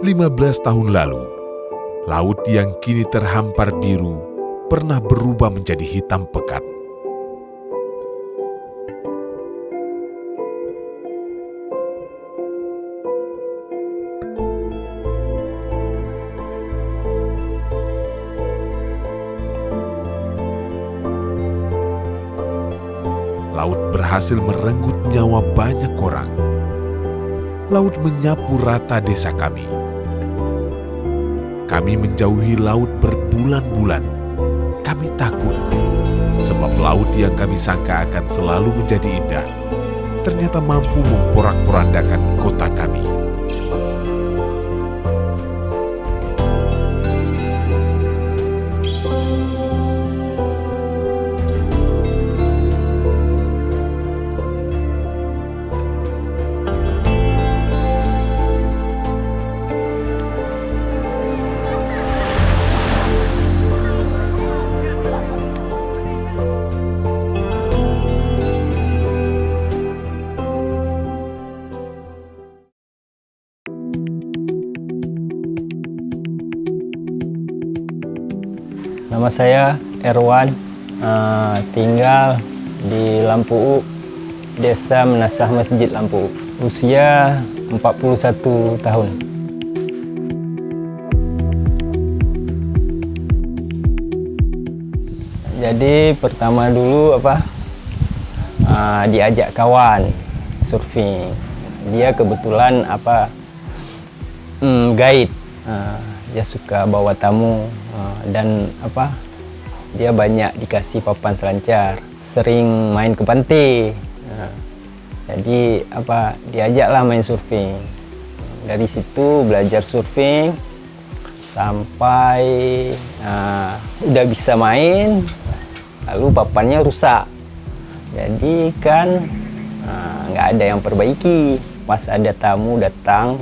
15 tahun lalu, laut yang kini terhampar biru pernah berubah menjadi hitam pekat. Laut berhasil merenggut nyawa banyak orang. Laut menyapu rata desa kami. Kami menjauhi laut berbulan-bulan. Kami takut, sebab laut yang kami sangka akan selalu menjadi indah, ternyata mampu memporak-porandakan kota kami. Nama saya Erwan, tinggal di Lampu U, Desa Menasah Masjid Lampu U. Usia 41 tahun. Jadi pertama dulu diajak kawan surfing. Dia kebetulan guide. Dia suka bawa tamu dan dia banyak dikasih papan selancar, sering main ke pantai. Jadi diajaklah main surfing. Dari situ belajar surfing sampai udah bisa main, lalu papannya rusak. Jadi kan nggak ada yang perbaiki. Pas ada tamu datang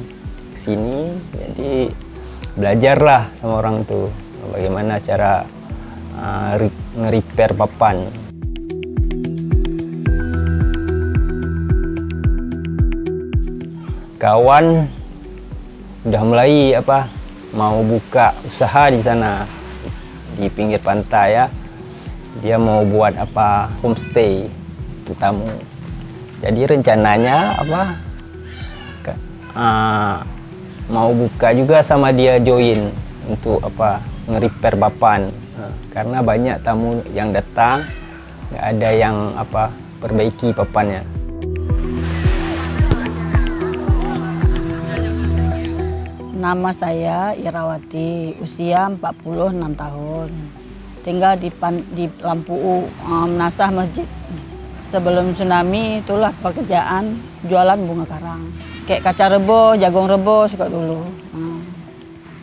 ke sini, jadi belajarlah sama orang tuh bagaimana cara nge-repair papan. Kawan udah mulai mau buka usaha di sana di pinggir pantai ya. Dia mau buat homestay untuk tamu. Jadi rencananya mau buka juga sama dia join untuk nge-repair papan. Karena banyak tamu yang datang nggak ada yang perbaiki papannya. Nama saya Irawati, usia 46 tahun. Tinggal di Lampu U, Menasah Masjid. Sebelum tsunami itulah pekerjaan jualan bunga karang. Kayak kaca rebo, jagung rebo suka dulu.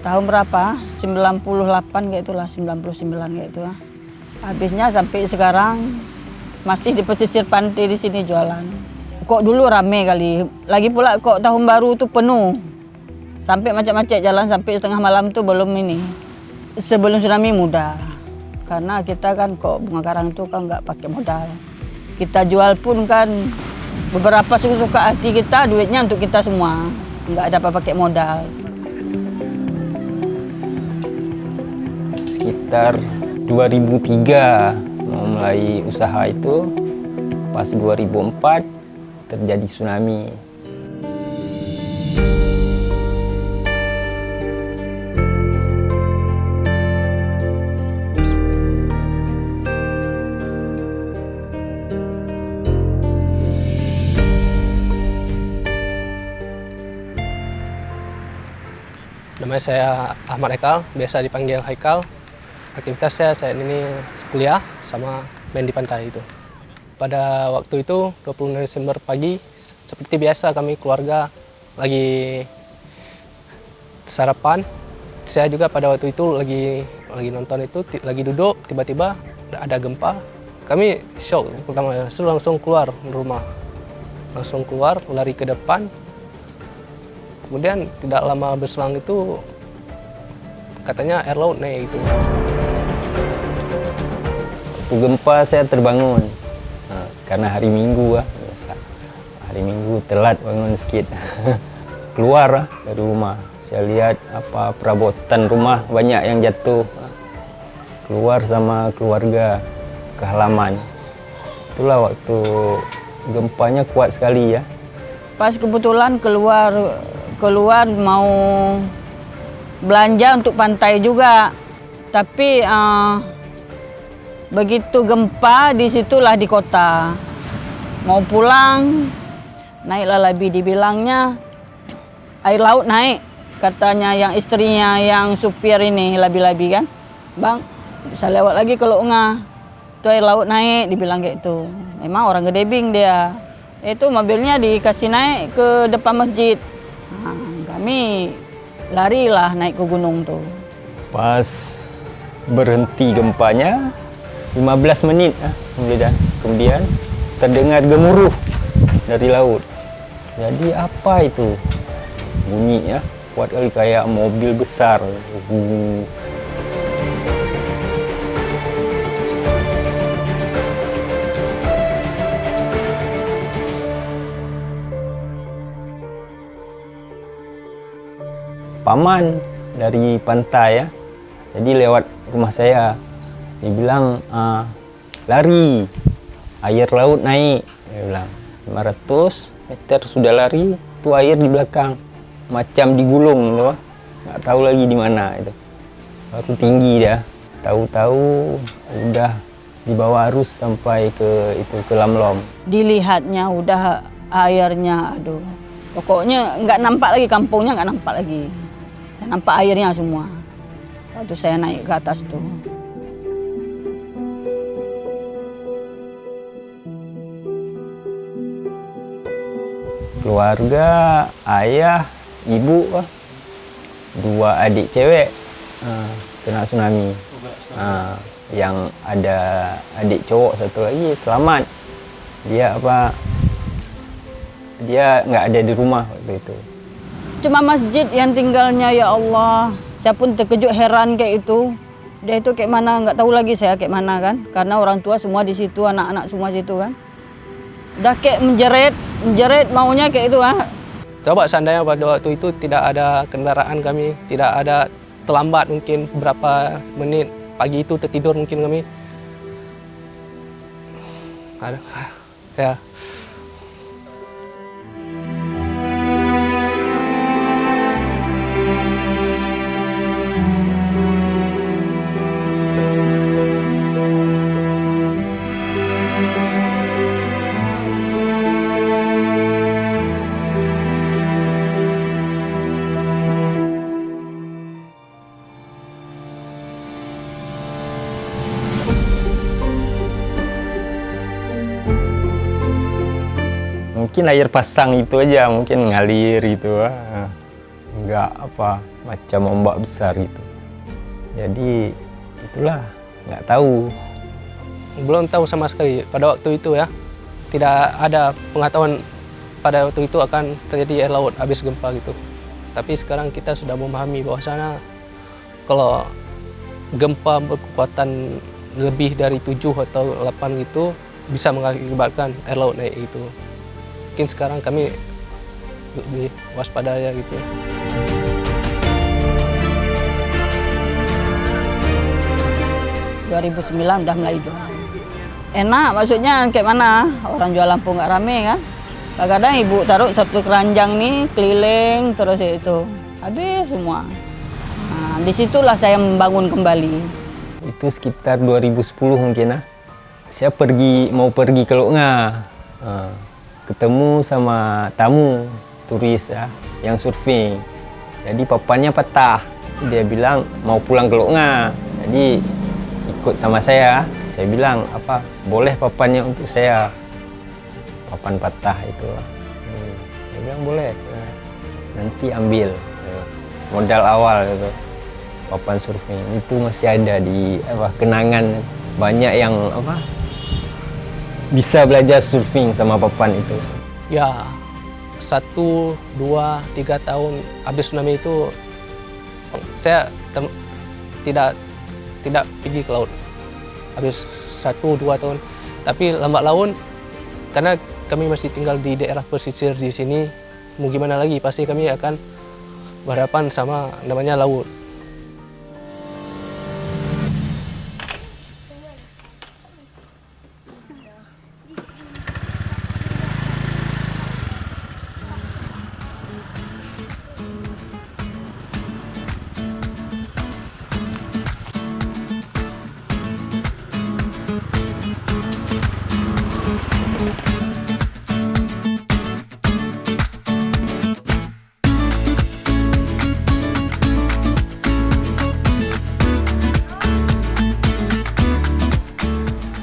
Tahun berapa? 98 kayak itulah, 99 kayak itu. Habisnya sampai sekarang masih di pesisir pantai di sini jualan. Kok dulu rame kali. Lagi pula kok tahun baru tuh penuh. Sampai macet-macet jalan sampai setengah malam tuh belum ini. Sebelum tsunami mudah. Karena kita kan kok bunga karang itu kan nggak pakai modal. Kita jual pun kan beberapa suka hati kita, duitnya untuk kita semua. Nggak dapat pakai modal. Sekitar 2003 mulai usaha itu, pas 2004 terjadi tsunami. Nama saya Ahmad Haikal, biasa dipanggil Haikal. Aktivitas saya ini kuliah sama main di pantai itu. Pada waktu itu 20 Desember pagi, seperti biasa kami keluarga lagi sarapan. Saya juga pada waktu itu lagi nonton itu, lagi duduk, tiba-tiba ada gempa. Kami shock pertama, langsung keluar rumah. Langsung keluar, lari ke depan. Kemudian tidak lama berselang itu katanya air laut naik itu. Waktu gempa saya terbangun karena hari Minggu biasa. Hari Minggu telat bangun sedikit. Keluar dari rumah, saya lihat apa perabotan rumah banyak yang jatuh. Keluar sama keluarga ke halaman. Itulah waktu gempanya kuat sekali ya. Pas kebetulan keluar mau belanja untuk pantai juga. Tapi begitu gempa disitulah di kota. Mau pulang, naiklah Labi, dibilangnya air laut naik. Katanya yang istrinya yang supir ini Labi-Labi kan. Bang, bisa lewat lagi ke Loknga. Itu air laut naik, dibilang kayak itu. Memang orang Gedebing dia. Itu mobilnya dikasih naik ke depan masjid. Nah, kami larilah naik ke gunung tuh. Pas berhenti gempanya 15 menit kemudian terdengar gemuruh dari laut. Jadi apa itu bunyinya? Kuat kali kayak mobil besar. Paman dari pantai ya, jadi lewat rumah saya, dia bilang lari, air laut naik, dia bilang 500 meter sudah lari, itu air di belakang, macam digulung gitu, nggak tahu lagi di mana itu, baru tinggi dia, tahu-tahu udah dibawa arus sampai ke Lamlom. Dilihatnya udah airnya, aduh, pokoknya nggak nampak lagi kampungnya, nggak nampak lagi. Nampak airnya semua. Waktu saya naik ke atas tuh. Keluarga, ayah, ibu, 2 adik cewek kena tsunami. Yang ada adik cowok satu lagi selamat. Dia nggak ada di rumah waktu itu. Cuma masjid yang tinggalnya, ya Allah. Saya pun terkejut, heran kayak itu. Dia itu kayak mana, nggak tahu lagi saya kayak mana kan. Karena orang tua semua di situ, anak-anak semua situ kan. Udah kayak menjerit maunya kayak itu kan. Coba seandainya pada waktu itu tidak ada kendaraan kami, tidak ada terlambat mungkin berapa menit, pagi itu tertidur mungkin kami. Ya. Mungkin air pasang itu aja, mungkin ngalir gitu, nggak apa macam ombak besar gitu. Jadi itulah, nggak tahu. Belum tahu sama sekali pada waktu itu ya, tidak ada pengetahuan pada waktu itu akan terjadi air laut habis gempa gitu. Tapi sekarang kita sudah memahami bahwasanya kalau gempa berkekuatan lebih dari 7 atau 8 gitu bisa mengakibatkan air laut naik gitu. Mungkin sekarang kami lebih waspada ya gitu. ...2009 udah mulai jualan. Enak, maksudnya kayak mana? Orang jual lampu nggak rame kan? Kadang-kadang ibu taruh satu keranjang nih, keliling, terus itu. Habis semua. Nah, disitulah saya membangun kembali. Itu sekitar 2010 mungkin lah. Saya mau pergi ke Loknga. Ketemu sama tamu turis ya, yang surfing. Jadi papannya patah. Dia bilang mau pulang ke Loknga. Jadi ikut sama saya. Saya bilang apa boleh papannya untuk saya. Papan patah itu. Dia bilang boleh. Nanti ambil modal awal gitu. Papan surfing itu masih ada di kenangan, banyak yang bisa belajar surfing sama papan itu. Ya, 1, 2, 3 tahun habis tsunami itu saya tidak pergi ke laut. Habis 1, 2 tahun. Tapi lambat laun karena kami masih tinggal di daerah pesisir di sini, mau gimana lagi pasti kami akan berhadapan sama namanya laut.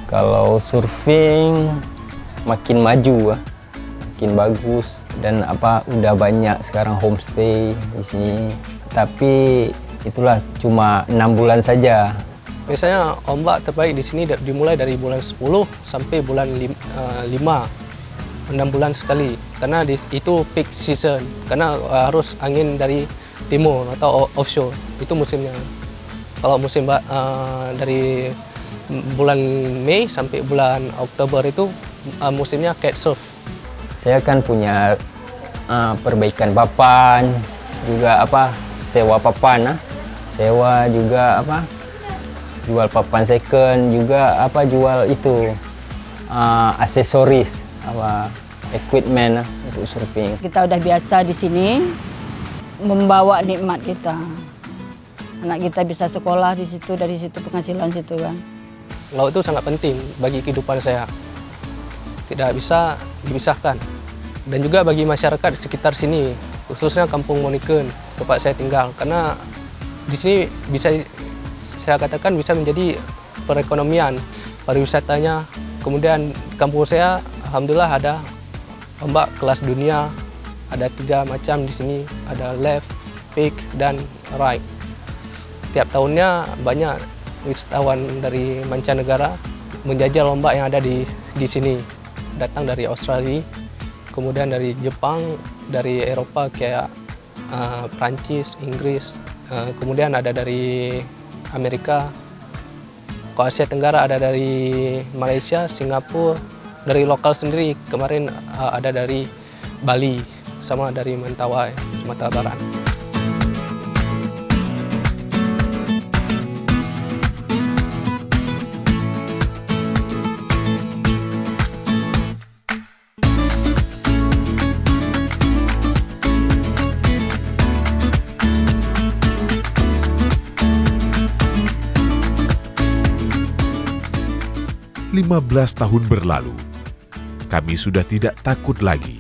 Kalau surfing makin maju, makin bagus, dan udah banyak sekarang homestay di sini. Tapi itulah cuma 6 bulan saja. Biasanya ombak terbaik di sini dimulai dari bulan 10 sampai bulan 5, 6 bulan sekali. Karena itu peak season, karena harus angin dari timur atau offshore, itu musimnya. Kalau musim dari bulan Mei sampai bulan Oktober itu musimnya kite surf. Saya kan punya perbaikan papan, juga sewa papan, sewa juga jual papan second, juga jual itu aksesoris, equipment untuk surfing. Kita udah biasa di sini membawa nikmat kita. Anak kita bisa sekolah di situ, dari situ penghasilan situ kan. Laut itu sangat penting bagi kehidupan saya. Tidak bisa dipisahkan. Dan juga bagi masyarakat di sekitar sini, khususnya Kampung Moniken, tempat saya tinggal. Karena di sini bisa saya katakan bisa menjadi perekonomian, pariwisatanya. Kemudian kampung saya alhamdulillah ada ombak kelas dunia. Ada 3 macam di sini, ada left, peak, dan right. Tiap tahunnya banyak wisatawan dari mancanegara menjajal ombak yang ada di sini. Datang dari Australia, kemudian dari Jepang, dari Eropa kayak Prancis, Inggris, kemudian ada dari Amerika. Kalau Asia Tenggara ada dari Malaysia, Singapura, dari lokal sendiri kemarin ada dari Bali, sama dari Mentawai, Sumatera Barat. Lima 15 tahun berlalu, kami sudah tidak takut lagi.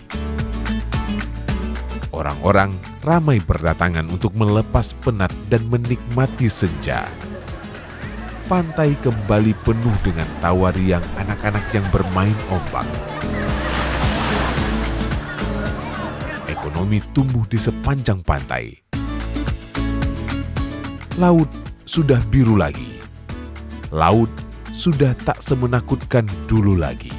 Orang-orang ramai berdatangan untuk melepas penat dan menikmati senja. Pantai kembali penuh dengan tawa riang anak-anak yang bermain ombak. Ekonomi tumbuh di sepanjang pantai. Laut sudah biru lagi. Laut sudah tak semenakutkan dulu lagi.